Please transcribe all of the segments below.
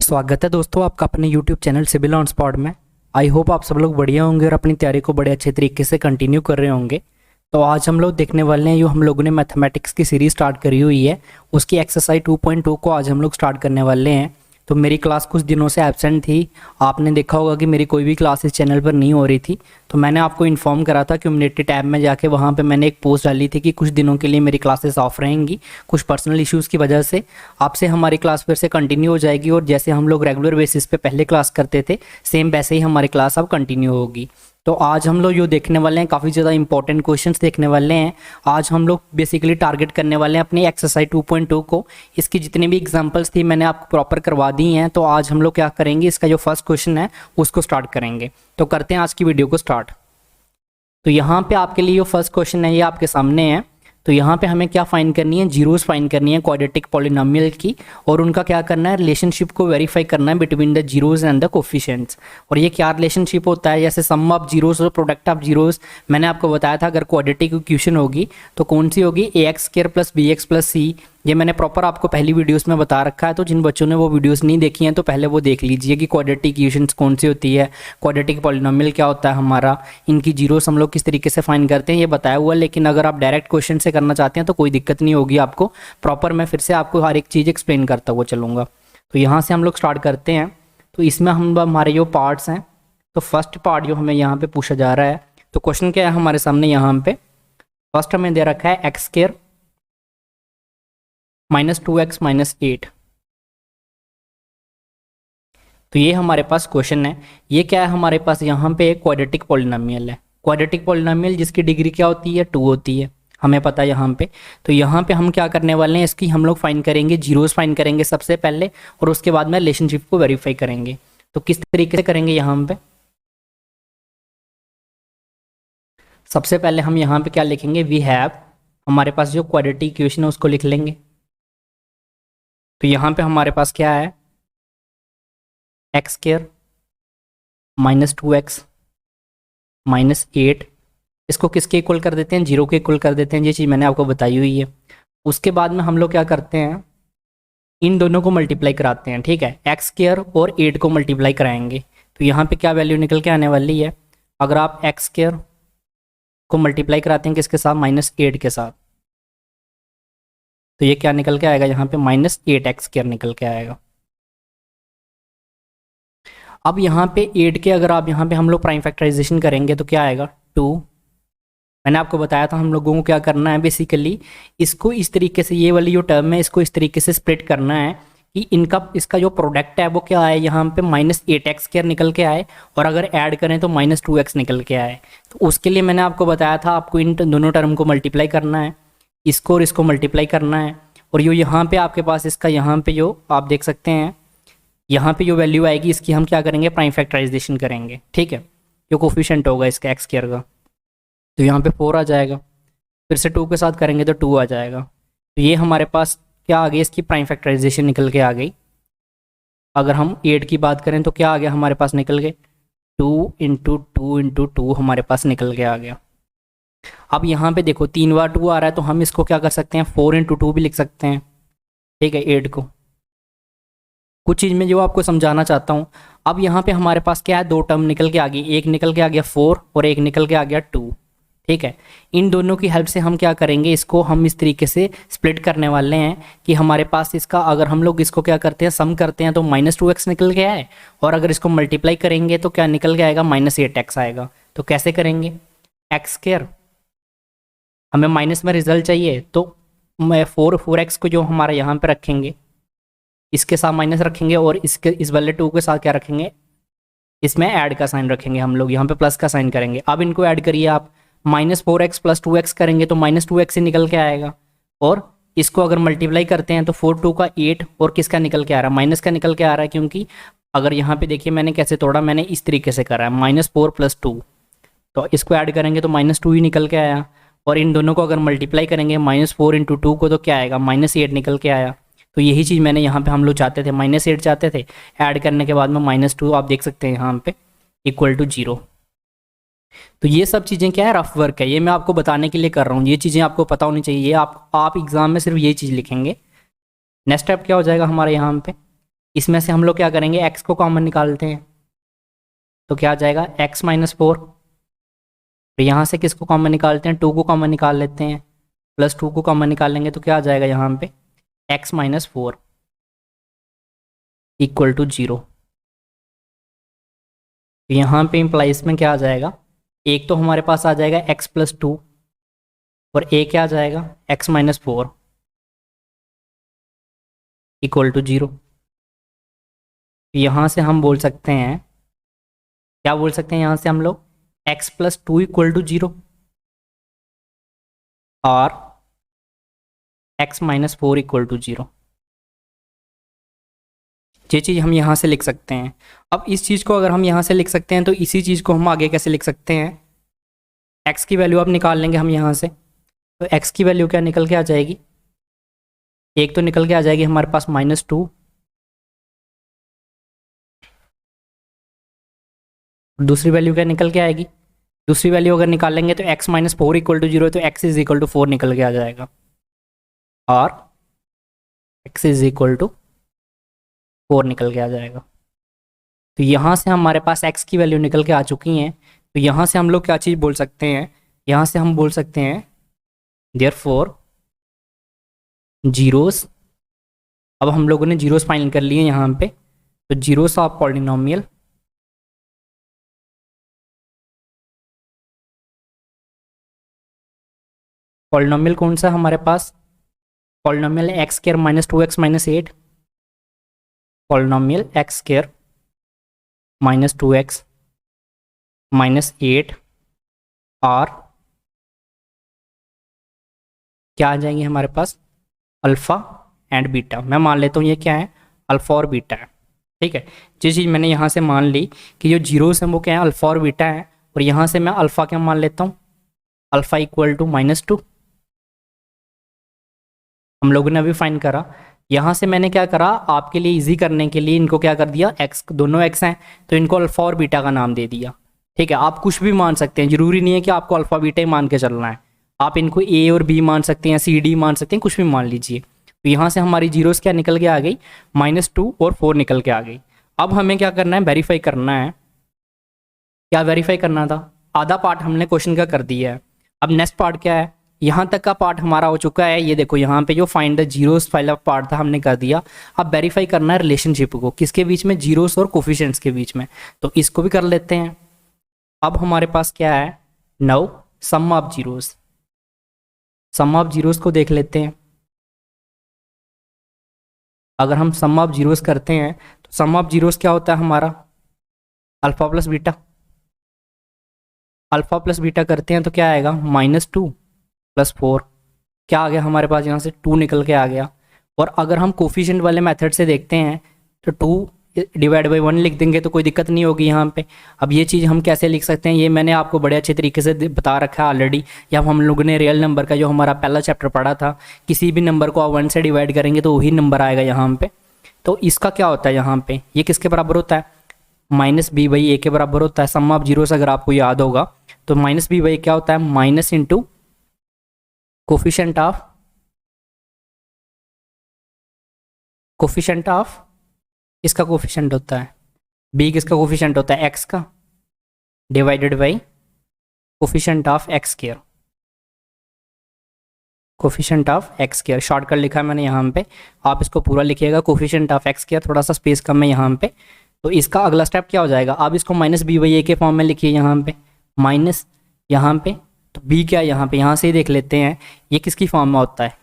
स्वागत है दोस्तों आपका अपने YouTube channel civil on spot में। आई होप आप सब लोग बढ़िया होंगे और अपनी तैयारी को बड़े अच्छे तरीके से कंटिन्यू कर रहे होंगे। तो आज हम लोग देखने वाले हैं, जो हम लोगों ने मैथमेटिक्स की सीरीज़ स्टार्ट करी हुई है उसकी एक्सरसाइज 2.2 को आज हम लोग स्टार्ट करने वाले हैं। तो मेरी क्लास कुछ दिनों से एब्सेंट थी, आपने देखा होगा कि मेरी कोई भी क्लास इस चैनल पर नहीं हो रही थी। तो मैंने आपको इन्फॉर्म करा था कम्युनिटी टैब में जाके, वहाँ पे मैंने एक पोस्ट डाली थी कि कुछ दिनों के लिए मेरी क्लासेस ऑफ रहेंगी कुछ पर्सनल इश्यूज़ की वजह से। आपसे हमारी क्लास फिर से कंटिन्यू हो जाएगी और जैसे हम लोग रेगुलर बेसिस पे पहले क्लास करते थे सेम वैसे ही हमारी क्लास अब कंटिन्यू होगी। तो आज हम लोग जो देखने वाले हैं काफ़ी ज़्यादा इंपॉर्टेंट क्वेश्चंस देखने वाले हैं। आज हम लोग बेसिकली टारगेट करने वाले हैं अपनी एक्सरसाइज 2.2 को। इसकी जितनी भी एग्जांपल्स थी मैंने आपको प्रॉपर करवा दी हैं। तो आज हम लोग क्या करेंगे, इसका जो फर्स्ट क्वेश्चन है उसको स्टार्ट करेंगे। तो करते हैं आज की वीडियो को स्टार्ट। तो यहाँ पे आपके लिए जो फर्स्ट क्वेश्चन है ये आपके सामने है। तो यहाँ पे हमें क्या फाइंड करनी है, जीरोस फाइंड करनी है क्वाड्रेटिक पॉलिनोमियल की, और उनका क्या करना है, रिलेशनशिप को वेरीफाई करना है between the zeros and the coefficients. और ये क्या रिलेशनशिप होता है, जैसे सम ऑफ जीरोस और प्रोडक्ट ऑफ जीरोस मैंने आपको बताया था। अगर क्वाड्रेटिक इक्वेशन होगी तो कौन सी होगी, ax² + bx + c। ये मैंने प्रॉपर आपको पहली वीडियोस में बता रखा है। तो जिन बच्चों ने वो वीडियोस नहीं देखी हैं तो पहले वो देख लीजिए कि क्वाड्रेटिक इक्वेशंस कौन सी होती है, क्वाड्रेटिक पॉलिनोमियल क्या होता है हमारा, इनकी जीरोस हम लोग किस तरीके से फाइंड करते हैं ये बताया हुआ है। लेकिन अगर आप डायरेक्ट क्वेश्चन से करना चाहते हैं तो कोई दिक्कत नहीं होगी आपको, प्रॉपर मैं फिर से आपको हर एक चीज़ एक्सप्लेन करता हुआ चलूँगा। तो यहाँ से हम लोग स्टार्ट करते हैं। तो इसमें हम हमारे जो पार्ट्स हैं, तो फर्स्ट पार्ट जो हमें यहाँ पे पूछा जा रहा है, तो क्वेश्चन क्या है हमारे सामने यहाँ पे, फर्स्ट हमें दे रखा है x² - 2x - 8। तो ये हमारे पास क्वेश्चन है। ये क्या है हमारे पास, यहाँ पे एक क्वाड्रेटिक पॉलिनोमियल है। क्वाड्रेटिक पॉलिनोमियल जिसकी डिग्री क्या होती है, 2 होती है, हमें पता है यहाँ पे। तो यहाँ पे हम क्या करने वाले हैं, इसकी हम लोग फाइंड करेंगे, जीरोस फाइंड करेंगे सबसे पहले, और उसके बाद में रिलेशनशिप को वेरीफाई करेंगे। तो किस तरीके से करेंगे, यहाँ पे सबसे पहले हम यहाँ पे क्या लिखेंगे, वी हैव, हमारे पास जो क्वाड्रेटिक इक्वेशन है उसको लिख लेंगे। तो यहाँ पे हमारे पास क्या है, x² - 2x - 8, इसको किसके इक्वल कर देते हैं, 0 के इक्वल कर देते हैं। ये चीज़ मैंने आपको बताई हुई है। उसके बाद में हम लोग क्या करते हैं, इन दोनों को मल्टीप्लाई कराते हैं। ठीक है, x² और 8 को मल्टीप्लाई कराएंगे। तो यहाँ पे क्या वैल्यू निकल के आने वाली है, अगर आप x² को मल्टीप्लाई कराते हैं किसके साथ, -8 के साथ, तो ये क्या निकल के आएगा, यहाँ पे -8x² निकल के आएगा। अब यहाँ पे 8 के अगर आप यहाँ पे हम लोग प्राइम फैक्टराइजेशन करेंगे तो क्या आएगा, 2। मैंने आपको बताया था हम लोगों को क्या करना है, बेसिकली इसको इस तरीके से, ये वाली जो टर्म है इसको इस तरीके से स्प्लिट करना है कि इसका जो प्रोडक्ट है वो क्या आए, यहाँ पे -8x² निकल के आए, और अगर ऐड करें तो -2x निकल के आए। तो उसके लिए मैंने आपको बताया था आपको इन दोनों टर्म को मल्टीप्लाई करना है, इसको और इसको मल्टीप्लाई करना है। और यो यहाँ पे आपके पास इसका यहाँ पे जो आप देख सकते हैं, यहाँ पे जो वैल्यू आएगी इसकी हम क्या करेंगे, प्राइम फैक्टराइजेशन करेंगे। ठीक है, जो कोफिशिएंट होगा इसका x² का, तो यहाँ पे 4 आ जाएगा, फिर से 2 के साथ करेंगे तो 2 आ जाएगा। तो ये हमारे पास क्या आ गई, इसकी प्राइम फैक्टराइजेशन निकल के आ गई। अगर हम 8 की बात करें तो क्या आ गया हमारे पास, निकल गए 2 × 2 × 2 हमारे पास निकल के आ गया। अब यहाँ पे देखो 3 बार 2 आ रहा है, तो हम इसको क्या कर सकते हैं, 4 × 2 भी लिख सकते हैं। ठीक है, 8 को कुछ चीज़ में जो आपको समझाना चाहता हूँ। अब यहाँ पे हमारे पास क्या है, 2 टर्म निकल के आ गई, एक निकल के आ गया 4 और एक निकल के आ गया 2। ठीक है, इन दोनों की हेल्प से हम क्या करेंगे, इसको हम इस तरीके से स्प्लिट करने वाले हैं कि हमारे पास इसका, अगर हम लोग इसको क्या करते हैं, सम करते हैं तो -2x निकल के आए, और अगर इसको मल्टीप्लाई करेंगे तो क्या निकल के आएगा, -8x आएगा। तो कैसे करेंगे, x² हमें माइनस में रिजल्ट चाहिए, तो मैं 4x को जो हमारा यहाँ पे रखेंगे इसके साथ माइनस रखेंगे, और इस वाले 2 के साथ क्या रखेंगे, इसमें ऐड का साइन रखेंगे हम लोग, यहाँ पे प्लस का साइन करेंगे। अब इनको ऐड करिए आप, -4x + 2x करेंगे तो -2x ही निकल के आएगा, और इसको अगर मल्टीप्लाई करते हैं तो 4 × 2 = 8, और किसका निकल के आ रहा है, माइनस का निकल के आ रहा है। क्योंकि अगर यहाँ पे देखिए मैंने कैसे तोड़ा, मैंने इस तरीके से करा है, -4 + 2, तो इसको ऐड करेंगे तो -2 ही निकल के आया, और इन दोनों को अगर मल्टीप्लाई करेंगे -4 × 2 को तो क्या आएगा, -8 निकल के आया। तो यही चीज़ मैंने यहाँ पे हम लोग चाहते थे, -8 चाहते थे, ऐड करने के बाद में -2 आप देख सकते हैं यहाँ पे = 0। तो ये सब चीज़ें क्या है, रफ वर्क है, ये मैं आपको बताने के लिए कर रहा हूँ, ये चीज़ें आपको पता होनी चाहिए। आप एग्जाम में सिर्फ ये चीज़ लिखेंगे। नेक्स्ट स्टेप क्या हो जाएगा हमारे यहाँ पे, इसमें से हम लोग क्या करेंगे, x को कॉमन निकालते हैं तो क्या आ जाएगा x-4। तो यहाँ से किसको कॉमन निकालते हैं, 2 को कॉमन निकाल लेते हैं, +2 को कॉमन निकालेंगे तो क्या आ जाएगा यहाँ पे x-4 इक्वल टू 0। तो यहाँ पे इम्प्लाइज में क्या आ जाएगा, एक तो हमारे पास आ जाएगा x+2 और एक क्या आ जाएगा x-4 इक्वल टू 0। यहाँ से हम बोल सकते हैं, क्या बोल सकते हैं यहाँ से हम लोग, x+2 इक्वल टू 0 और x-4 इक्वल टू 0। ये चीज़ हम यहाँ से लिख सकते हैं। अब इस चीज़ को अगर हम यहाँ से लिख सकते हैं तो इसी चीज़ को हम आगे कैसे लिख सकते हैं, x की वैल्यू अब निकाल लेंगे हम यहाँ से। तो x की वैल्यू क्या निकल के आ जाएगी, एक तो निकल के आ जाएगी हमारे पास -2, दूसरी वैल्यू क्या निकल के आएगी, दूसरी वैल्यू अगर निकाल लेंगे तो x-4 इक्वल टू 0 तो x इज इक्वल टू 4 निकल के आ जाएगा और x इज इक्वल टू 4 निकल के आ जाएगा। तो यहाँ से हमारे पास x की वैल्यू निकल के आ चुकी हैं। तो यहाँ से हम लोग क्या चीज़ बोल सकते हैं, यहाँ से हम बोल सकते हैं देयरफॉर जीरोस। अब हम लोगों ने जीरोस फाइंड कर लिए यहाँ पे, तो जीरोस ऑफ पॉलिनोमियल पॉलिनोमियल कौन सा हमारे पास, पॉलिनोमियल x²-2x-8, पॉलिनोमियल x²-2x-8 और क्या आ जाएंगे हमारे पास अल्फ़ा एंड बीटा। मैं मान लेता हूँ ये क्या है, अल्फ़ा और बीटा है। ठीक है, जो चीज़ मैंने यहाँ से मान ली कि जो जीरोस हैं वो क्या है, अल्फ़ा और बीटा है, और यहाँ से मैं अल्फ़ा क्या मान लेता हूँ, अल्फ़ा इक्वल टू -2 हम लोगों ने अभी फाइंड करा। यहाँ से मैंने क्या करा, आपके लिए इजी करने के लिए इनको क्या कर दिया, x दोनों x हैं तो इनको अल्फ़ा और बीटा का नाम दे दिया। ठीक है, आप कुछ भी मान सकते हैं, जरूरी नहीं है कि आपको अल्फ़ा बीटा ही मान के चलना है, आप इनको a और b मान सकते हैं, c d मान सकते हैं, कुछ भी मान लीजिए। तो यहाँ से हमारी जीरोस क्या निकल के आ गई, -2 और 4 निकल के आ गई। अब हमें क्या करना है, वेरीफाई करना है। क्या वेरीफाई करना था, आधा पार्ट हमने क्वेश्चन का कर दिया है, अब नेक्स्ट पार्ट क्या है, यहाँ तक का पार्ट हमारा हो चुका है। ये देखो यहाँ पे जो find the zeros file of part था हमने कर दिया। अब वेरीफाई करना है रिलेशनशिप को, किसके बीच में, जीरोस और कोफिशिएंट्स के बीच में। तो इसको भी कर लेते हैं। अब हमारे पास क्या है, now some of zeros, some of zeros को देख लेते हैं। अगर हम सम ऑफ जीरोस करते हैं तो सम ऑफ जीरोस क्या होता है हमारा, alpha plus beta. Alpha plus beta करते हैं तो क्या आएगा, -2 + 4, क्या आ गया हमारे पास, यहाँ से 2 निकल के आ गया। और अगर हम कोफिशिएंट वाले मेथड से देखते हैं तो 2 डिवाइड बाई 1 लिख देंगे तो कोई दिक्कत नहीं होगी यहाँ पे। अब ये चीज़ हम कैसे लिख सकते हैं, ये मैंने आपको बड़े अच्छे तरीके से बता रखा है ऑलरेडी। जब हम लोगों ने रियल नंबर का जो हमारा पहला चैप्टर पढ़ा था, किसी भी नंबर को आप 1 से डिवाइड करेंगे तो वही नंबर आएगा यहाँ पे। तो इसका क्या होता है यहाँ पे, ये किसके बराबर होता है, -b/a के बराबर होता है। सम ऑफ जीरोस अगर आपको याद होगा तो -b/a क्या होता है, माइनस इंटू कोफिशिएंट ऑफ इसका कोफिशिएंट होता है, b किसका कोफिशिएंट होता है, x का, divided by coefficient of x², coefficient of x²। Shortcut लिखा है मैंने यहाँ पे, आप इसको पूरा लिखिएगा, कोफिशिएंट ऑफ x², थोड़ा सा स्पेस कम है यहाँ पे। तो इसका अगला स्टेप क्या हो जाएगा, आप इसको -b/a के फॉर्म में लिखिए यहाँ पे, माइनस यहाँ पे, तो b क्या है यहाँ पे, यहाँ से ही देख लेते हैं ये किसकी फॉर्म में होता है।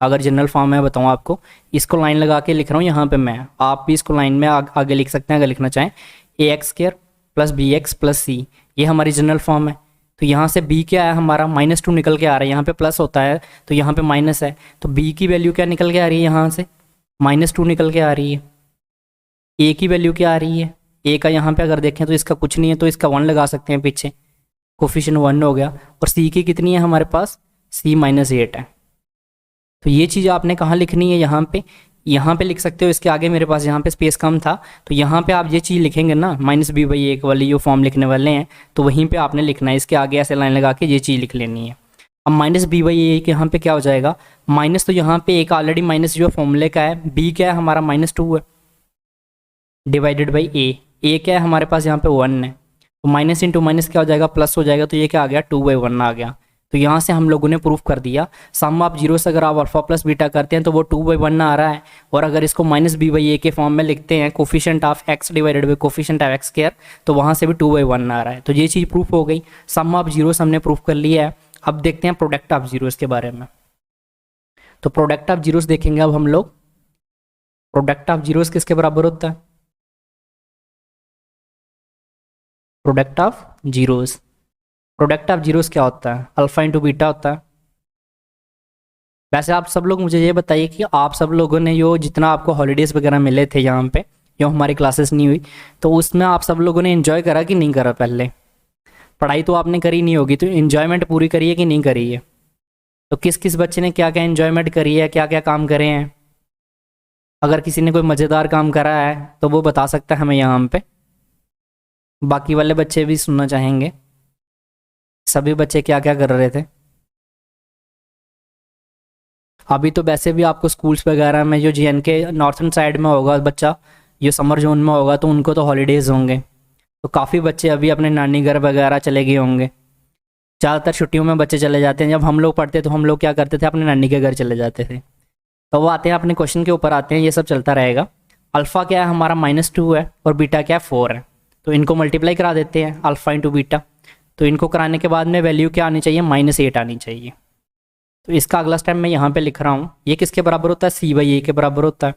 अगर जनरल फॉर्म में बताऊँ आपको, इसको लाइन लगा के लिख रहा हूँ यहाँ पे मैं, आप भी इसको लाइन में आगे लिख सकते हैं अगर लिखना चाहें, ax² + bx + c, ये हमारी जनरल फॉर्म है। तो यहाँ से b क्या है हमारा, -2 निकल के आ रहा है, यहाँ पे प्लस होता है तो यहाँ पे माइनस है, तो b की वैल्यू क्या निकल के आ रही है, यहाँ से -2 निकल के आ रही है। a की वैल्यू क्या आ रही है, a का यहाँ पे अगर देखें तो इसका कुछ नहीं है, तो इसका 1 लगा सकते हैं पीछे, कोफिशिएंट 1 हो गया। और c की कितनी है हमारे पास, c-8 है। तो ये चीज़ आपने कहाँ लिखनी है, यहाँ पे लिख सकते हो। इसके आगे मेरे पास यहाँ पे स्पेस कम था, तो यहाँ पे आप ये चीज़ लिखेंगे ना, -b/a वाली जो फॉर्म लिखने वाले हैं, तो वहीं पे आपने लिखना है, इसके आगे ऐसे लाइन लगा के ये चीज़ लिख लेनी है। अब -b/a के यहाँ पे क्या हो जाएगा, माइनस, तो यहाँ पे एक ऑलरेडी माइनस जो फॉर्मूले का है, b क्या है हमारा, -2 है, डिवाइडेड बाई ए क्या है हमारे पास यहाँ पे 1 है, तो माइनस इंटू माइनस क्या हो जाएगा, प्लस हो जाएगा, तो ये क्या आ गया 2/1 आ गया। तो यहाँ से हम लोगों ने प्रूफ कर दिया सम ऑफ जीरो से अगर आप अल्फा प्लस बीटा करते हैं तो वो 2/1 आ रहा है, और अगर इसको -b/a के फॉर्म में लिखते हैं coefficient of x divided by coefficient of x square, तो वहाँ से भी 2/1 आ रहा है। तो ये चीज़ प्रूफ हो गई, सम ऑफ जीरोस हमने प्रूफ कर लिया है। अब देखते हैं प्रोडक्ट ऑफ जीरोस के बारे में। तो प्रोडक्ट ऑफ जीरोस देखेंगे अब हम लोग। प्रोडक्ट ऑफ जीरोस किसके बराबर होता है, product of zeros. Product of zeros क्या होता है, अल्फा इंटू बीटा होता है। वैसे आप सब लोग मुझे ये बताइए कि आप सब लोगों ने जो जितना आपको हॉलीडेज़ वगैरह मिले थे यहाँ पे, जो हमारी क्लासेस नहीं हुई, तो उसमें आप सब लोगों ने इन्जॉय करा कि नहीं करा। पहले पढ़ाई तो आपने करी नहीं होगी, तो इन्जॉयमेंट पूरी करी है कि नहीं करी है। तो किस किस बच्चे ने क्या क्या इन्जॉयमेंट करी है, क्या क्या काम करे हैं। अगर किसी ने कोई मज़ेदार काम करा है तो वो बता सकता है हमें यहाँ पे। बाकी वाले बच्चे भी सुनना चाहेंगे, सभी बच्चे क्या क्या कर रहे थे। अभी तो वैसे भी आपको स्कूल्स वगैरह में जो JNK नॉर्थन साइड में होगा बच्चा, जो समर जोन में होगा, तो उनको तो हॉलीडेज़ होंगे, तो काफ़ी बच्चे अभी अपने नानी घर वगैरह चले गए होंगे। ज़्यादातर छुट्टियों में बच्चे चले जाते हैं। जब हम लोग पढ़ते तो हम लोग क्या करते थे, अपने नानी के घर चले जाते थे। तो वो आते हैं अपने क्वेश्चन के ऊपर आते हैं, ये सब चलता रहेगा। अल्फ़ा क्या है हमारा -2 है, और बीटा क्या है 4 है, तो इनको मल्टीप्लाई करा देते हैं अल्फ़ा इंटू बीटा। तो इनको कराने के बाद में वैल्यू क्या आनी चाहिए, -8 आनी चाहिए। तो इसका अगला स्टेप मैं यहाँ पे लिख रहा हूँ, ये किसके बराबर होता है, c/a के बराबर होता है।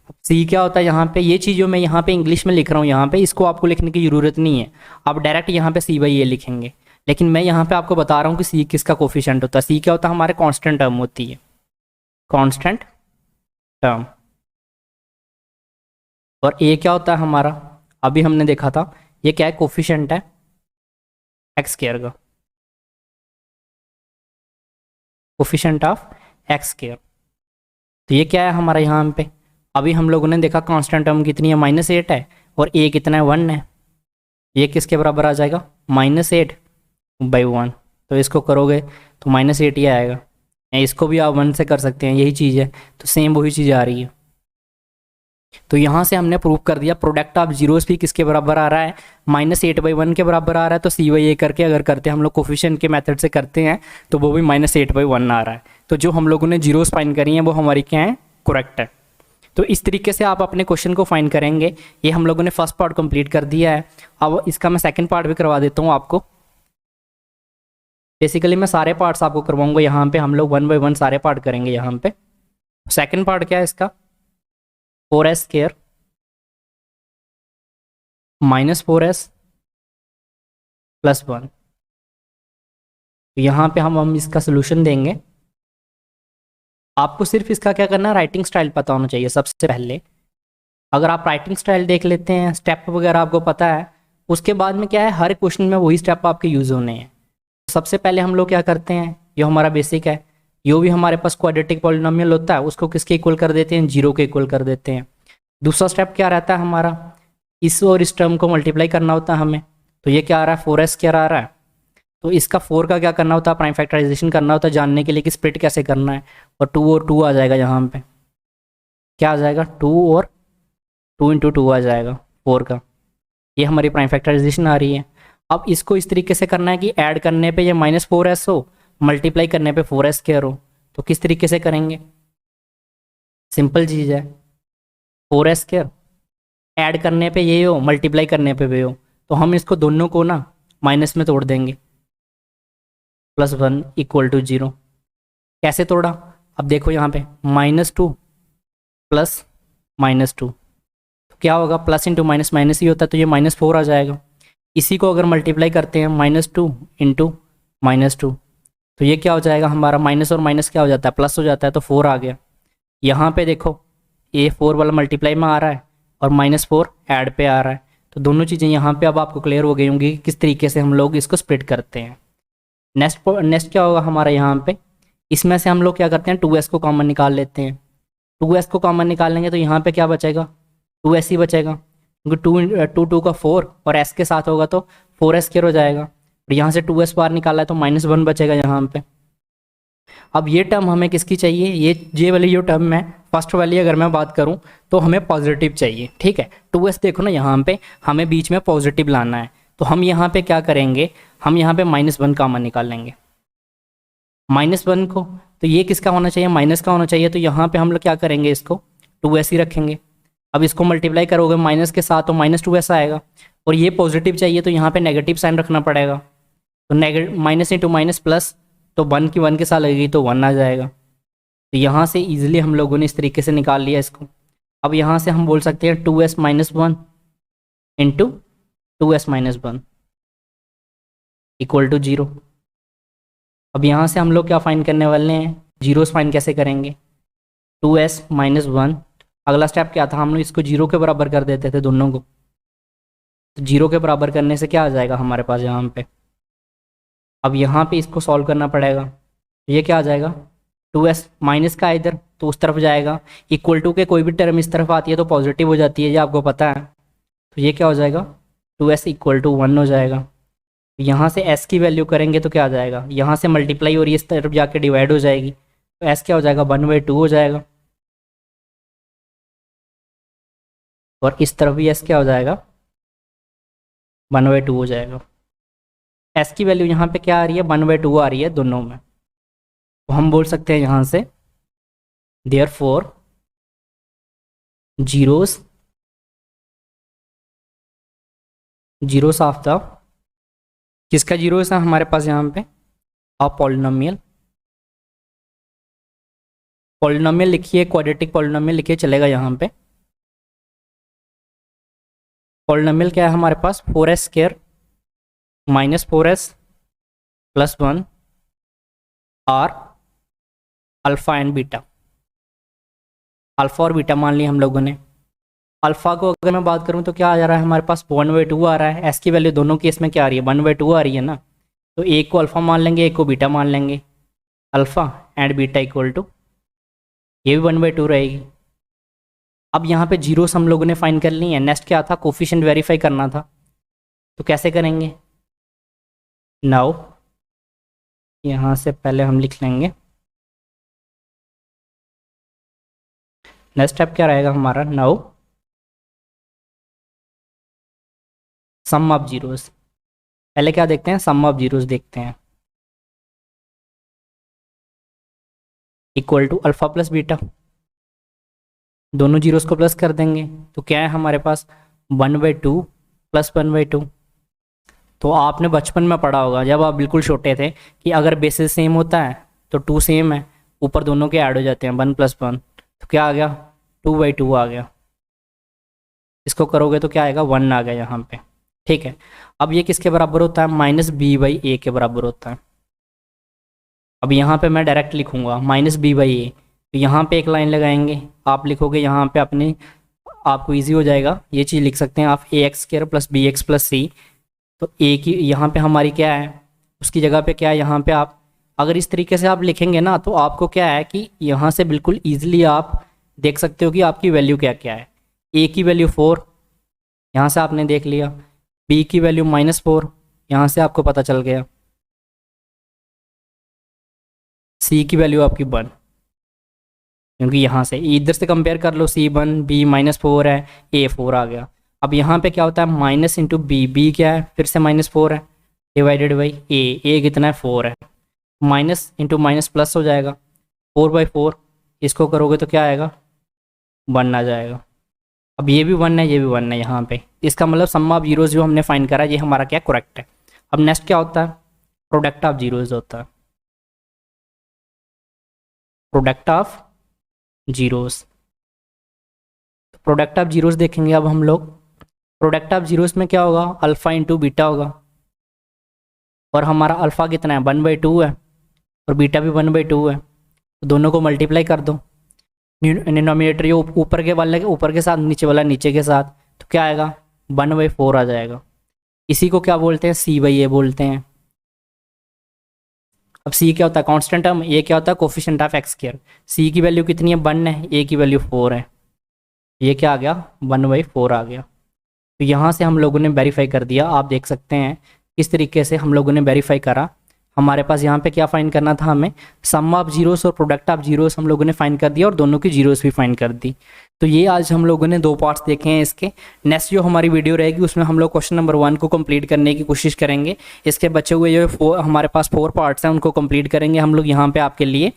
अब c क्या होता है यहाँ पे, ये चीज़ जो मैं यहाँ पे इंग्लिश में लिख रहा हूँ यहाँ पे, इसको आपको लिखने की ज़रूरत नहीं है, आप डायरेक्ट यहाँ पे c/a लिखेंगे। लेकिन मैं यहाँ पे आपको बता रहा हूँ कि c किसका कोफिशिएंट होता है। c क्या होता है, हमारे कांस्टेंट टर्म होती है, कांस्टेंट टर्म। और a क्या होता है हमारा, अभी हमने देखा था, ये क्या है, कोफिशिएंट है एक्स स्क्वायर का, कोफिशिएंट ऑफ एक्स स्क्वायर। तो ये क्या है हमारा यहाँ पे, अभी हम लोगों ने देखा कांस्टेंट टर्म कितनी है, -8 है, और a कितना है, 1 है। ये किसके बराबर आ जाएगा, -8/1। तो इसको करोगे तो -8 ही आएगा, या इसको भी आप 1 से कर सकते हैं, यही चीज़ है। तो सेम वही चीज़ आ रही है। तो यहाँ से हमने प्रूव कर दिया प्रोडक्ट ऑफ जीरोस भी किसके बराबर आ रहा है, -8/1 के बराबर आ रहा है। तो c/a करके अगर करते हैं हम लोग, कोफिशिएंट के मेथड से करते हैं, तो वो भी -8/1 आ रहा है। तो जो हम लोगों ने जीरोस फाइंड करी हैं वो हमारी क्या है, करेक्ट है। तो इस तरीके से आप अपने क्वेश्चन को फाइंड करेंगे। ये हम लोगों ने फर्स्ट पार्ट कंप्लीट कर दिया है। अब इसका मैं सेकंड पार्ट भी करवा देता हूँ आपको। बेसिकली मैं सारे पार्ट्स आपको करवाऊंगा यहाँ पे, हम लोग 1 बाय 1 सारे पार्ट करेंगे यहाँ पे। सेकंड पार्ट क्या है इसका, 4s² -4s + 1। तो यहाँ पे हम इसका सोल्यूशन देंगे। आपको सिर्फ इसका क्या करना है, राइटिंग स्टाइल पता होना चाहिए सबसे पहले। अगर आप राइटिंग स्टाइल देख लेते हैं, स्टेप वगैरह आपको पता है, उसके बाद में क्या है, हर क्वेश्चन में वही स्टेप आपके यूज़ होने हैं। सबसे पहले हम लोग क्या करते हैं, जो हमारा बेसिक है, जो भी हमारे पास क्वाड्रेटिक पॉलिनोमियल होता है उसको किसके इक्वल कर देते हैं, 0 के इक्वल कर देते हैं। दूसरा स्टेप क्या रहता है हमारा, इस और इस टर्म को मल्टीप्लाई करना होता है हमें। तो ये क्या आ रहा है, 4s² आ रहा है। तो इसका 4 का क्या करना होता है, प्राइम फैक्टराइजेशन करना होता है, जानने के लिए कि स्प्लिट कैसे करना है। और 2 और 2 आ जाएगा यहाँ पे, क्या आ जाएगा, 2 और 2 × 2 आ जाएगा 4 का। ये हमारी प्राइम फैक्टराइजेशन आ रही है। अब इसको इस तरीके से करना है कि ऐड करने पे ये -4s हो, मल्टीप्लाई करने पे 4s² हो। तो किस तरीके से करेंगे, सिंपल चीज़ है, 4s² ऐड करने पे ये हो, मल्टीप्लाई करने पे भी हो, तो हम इसको दोनों को ना माइनस में तोड़ देंगे, +1 = 0। कैसे तोड़ा, अब देखो यहाँ पे -2 + -2, तो क्या होगा, प्लस इंटू माइनस माइनस ही होता है, तो ये -4 आ जाएगा। इसी को अगर मल्टीप्लाई करते हैं -2 × -2, तो ये क्या हो जाएगा हमारा, माइनस और माइनस क्या हो जाता है, प्लस हो जाता है, तो 4 आ गया। यहाँ पे देखो ये 4 वाला मल्टीप्लाई में आ रहा है और -4 ऐड पे आ रहा है। तो दोनों चीज़ें यहाँ पे अब आपको क्लियर हो गई होंगी कि किस तरीके से हम लोग इसको स्प्लिट करते हैं। नेक्स्ट क्या होगा हमारा, यहाँ पे इसमें से हम लोग क्या करते हैं, 2s को कॉमन निकाल लेते हैं। 2s को कॉमन निकालेंगे तो यहाँ पे क्या बचेगा, 2s ही बचेगा, क्योंकि 2 का 4 और s के साथ होगा तो 4s² हो जाएगा। और यहाँ से 2s बाहर निकाला है तो -1 बचेगा यहाँ पे। अब ये टर्म हमें किसकी चाहिए, ये वाली जो टर्म है फर्स्ट वाली अगर मैं बात करूं तो हमें पॉजिटिव चाहिए, ठीक है। 2s देखो ना यहाँ पे हमें बीच में पॉजिटिव लाना है, तो हम यहाँ पे क्या करेंगे, हम यहाँ पे -1 कॉमन निकाल लेंगे, -1 को, तो ये किसका होना चाहिए, माइनस का होना चाहिए, तो यहाँ पे हम लोग क्या करेंगे, इसको 2s ही रखेंगे। अब इसको मल्टीप्लाई करोगे माइनस के साथ तो -2s आएगा, और ये पॉजिटिव चाहिए तो यहाँ पे नेगेटिव साइन रखना पड़ेगा, तो माइनस इंटू माइनस प्लस, तो 1 की 1 के साथ लगेगी तो 1 आ जाएगा। तो यहाँ से इजीली हम लोगों ने इस तरीके से निकाल लिया इसको। अब यहाँ से हम बोल सकते हैं 2s - 1 into 2s - 1 equal to 0। अब यहाँ से हम लोग क्या फाइंड करने वाले हैं, जीरोस फाइंड कैसे करेंगे, 2s - 1, अगला स्टेप क्या था, हम लोग इसको 0 के बराबर कर देते थे दोनों को, तो 0 के बराबर करने से क्या आ जाएगा हमारे पास यहाँ पे, अब यहाँ पे इसको सॉल्व करना पड़ेगा, ये क्या आ जाएगा, 2s माइनस का इधर तो उस तरफ जाएगा, इक्वल टू के कोई भी टर्म इस तरफ आती है तो पॉजिटिव हो जाती है, ये आपको पता है, तो ये क्या हो जाएगा, 2s = 1 हो जाएगा। यहाँ से s की वैल्यू करेंगे तो क्या आ जाएगा, यहाँ से मल्टीप्लाई और इस तरफ जाके डिवाइड हो जाएगी, तो s क्या हो जाएगा, 1/2 हो जाएगा, और इस तरफ भी s क्या हो जाएगा, 1/2 हो जाएगा। s की वैल्यू यहाँ पे क्या आ रही है, 1/2 आ रही है दोनों में, तो हम बोल सकते हैं यहाँ से therefore zeros ऑफ द, किसका जीरोस है हमारे पास यहाँ पे, आप पॉलिनोमियल लिखिए, क्वाड्रेटिक पॉलिनोमियल लिखिए चलेगा यहाँ पे। पॉलिनोमियल क्या है हमारे पास, 4s² -4s + 1 और अल्फ़ा एंड बीटा, अल्फ़ा और बीटा मान लिया हम लोगों ने। अल्फ़ा को अगर मैं बात करूं तो क्या आ जा रहा है हमारे पास, 1/2 आ रहा है, एस की वैल्यू दोनों केस में क्या आ रही है, 1/2 आ रही है ना, तो एक को अल्फ़ा मान लेंगे, एक को बीटा मान लेंगे, alpha and beta equal to, ये भी 1/2 रहेगी। अब यहाँ पे जीरोस हम लोगों ने फाइंड कर ली है, नेक्स्ट क्या था, कोफिशिएंट वेरीफाई करना था, तो कैसे करेंगे, नाउ यहाँ से पहले हम लिख लेंगे, नेक्स्ट स्टेप क्या रहेगा हमारा, नाउ सम ऑफ जीरोस, पहले क्या देखते हैं, सम ऑफ जीरोस देखते हैं, equal to alpha plus beta, दोनों जीरोस को प्लस कर देंगे, तो क्या है हमारे पास 1/2 + 1/2। तो आपने बचपन में पढ़ा होगा जब आप बिल्कुल छोटे थे कि अगर बेसिस सेम होता है तो 2 सेम है, ऊपर दोनों के ऐड हो जाते हैं 1 + 1, तो क्या आ गया, 2/2 आ गया, इसको करोगे तो क्या आएगा, 1 आ गया यहाँ पे, ठीक है। अब ये किसके बराबर होता है, -b/a के बराबर होता है। अब यहाँ पे मैं डायरेक्ट लिखूंगा -b/a, तो यहाँ पे एक लाइन लगाएंगे, आप लिखोगे यहाँ पे अपने, आपको इजी हो जाएगा, ये चीज़ लिख सकते हैं आप, ax² + bx + c, तो a की यहाँ पे हमारी क्या है, उसकी जगह पे क्या है, यहाँ पे आप अगर इस तरीके से आप लिखेंगे ना तो आपको क्या है कि यहाँ से बिल्कुल ईजिली आप देख सकते हो कि आपकी वैल्यू क्या क्या है। a की वैल्यू 4, यहाँ से आपने देख लिया, b की वैल्यू -4, यहाँ से आपको पता चल गया, c की वैल्यू आपकी 1, क्योंकि यहाँ से इधर से कंपेयर कर लो, c 1, b -4 है, a 4 आ गया। अब यहाँ पे क्या होता है, माइनस इंटू b क्या है, फिर से -4 है, डिवाइडेड बाई a कितना है, 4 है, माइनस इंटू माइनस प्लस हो जाएगा, 4/4, इसको करोगे तो क्या आएगा, 1 आ जाएगा। अब ये भी 1 है, ये भी 1 है यहाँ पे, इसका मतलब सम ऑफ जीरोस जो हमने फाइंड करा ये हमारा क्या करेक्ट है। अब नेक्स्ट क्या होता है, प्रोडक्ट ऑफ जीरोस होता है, product of zeros, product of zeros देखेंगे अब हम लोग। प्रोडक्ट ऑफ जीरोस में क्या होगा, अल्फ़ा इंटू बीटा होगा, और हमारा अल्फ़ा कितना है, 1/2 है, और बीटा भी 1/2 है, तो दोनों को मल्टीप्लाई कर दो, डिनोमिनेटर ये ऊपर के वाले ऊपर के साथ, नीचे वाला नीचे के साथ, तो क्या आएगा, 1/4 आ जाएगा। इसी को क्या बोलते हैं, c/a बोलते हैं। अब c क्या होता है, कांस्टेंट टर्म, a क्या होता है, कोफिशिएंट ऑफ x², c की वैल्यू कितनी है, 1 है, a की वैल्यू 4 है, ये क्या आ गया, 1/4 आ गया। तो यहाँ से हम लोगों ने वेरीफाई कर दिया, आप देख सकते हैं किस तरीके से हम लोगों ने वेरीफाई करा हमारे पास यहाँ पे क्या फाइंड करना था हमें, सम ऑफ जीरोस और प्रोडक्ट ऑफ जीरोस हम लोगों ने फाइंड कर दिया और दोनों की जीरोस भी फाइंड कर दी। तो ये आज हम लोगों ने 2 पार्ट्स देखे हैं इसके। नेक्स्ट जो हमारी वीडियो रहेगी उसमें हम लोग क्वेश्चन नंबर 1 को कंप्लीट करने की कोशिश करेंगे। इसके बचे हुए जो हमारे पास 4 पार्ट्स हैं उनको कंप्लीट करेंगे हम लोग यहाँ पे आपके लिए।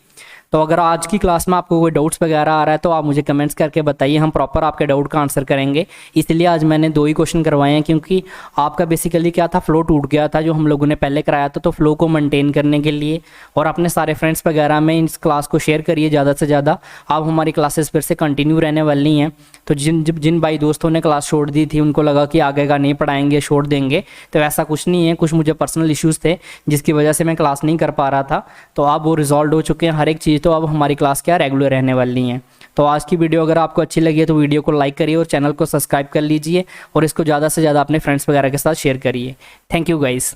तो अगर आज की क्लास में आपको कोई डाउट्स वगैरह आ रहा है तो आप मुझे कमेंट्स करके बताइए, हम प्रॉपर आपके डाउट का आंसर करेंगे। इसलिए आज मैंने 2 ही क्वेश्चन करवाए हैं, क्योंकि आपका बेसिकली क्या था, फ्लो टूट गया था जो हम लोगों ने पहले कराया था। तो फ्लो को मेंटेन करने के लिए और अपने सारे फ्रेंड्स वगैरह में इस क्लास को शेयर करिए ज़्यादा से ज़्यादा। अब हमारी क्लासेस फिर से कंटिन्यू रहने वाली हैं। तो जिन भाई दोस्तों ने क्लास छोड़ दी थी, उनको लगा कि आगे का नहीं पढ़ाएंगे, छोड़ देंगे, तो ऐसा कुछ नहीं है। कुछ मुझे पर्सनल इश्यूज़ थे जिसकी वजह से मैं क्लास नहीं कर पा रहा था, तो अब वो रिजॉल्व हो चुके हैं हर एक चीज़। तो अब हमारी क्लास क्या रेगुलर रहने वाली हैं। तो आज की वीडियो अगर आपको अच्छी लगी है तो वीडियो को लाइक करिए और चैनल को सब्सक्राइब कर लीजिए और इसको ज़्यादा से ज़्यादा अपने फ्रेंड्स वगैरह के साथ शेयर करिए। Thank you guys.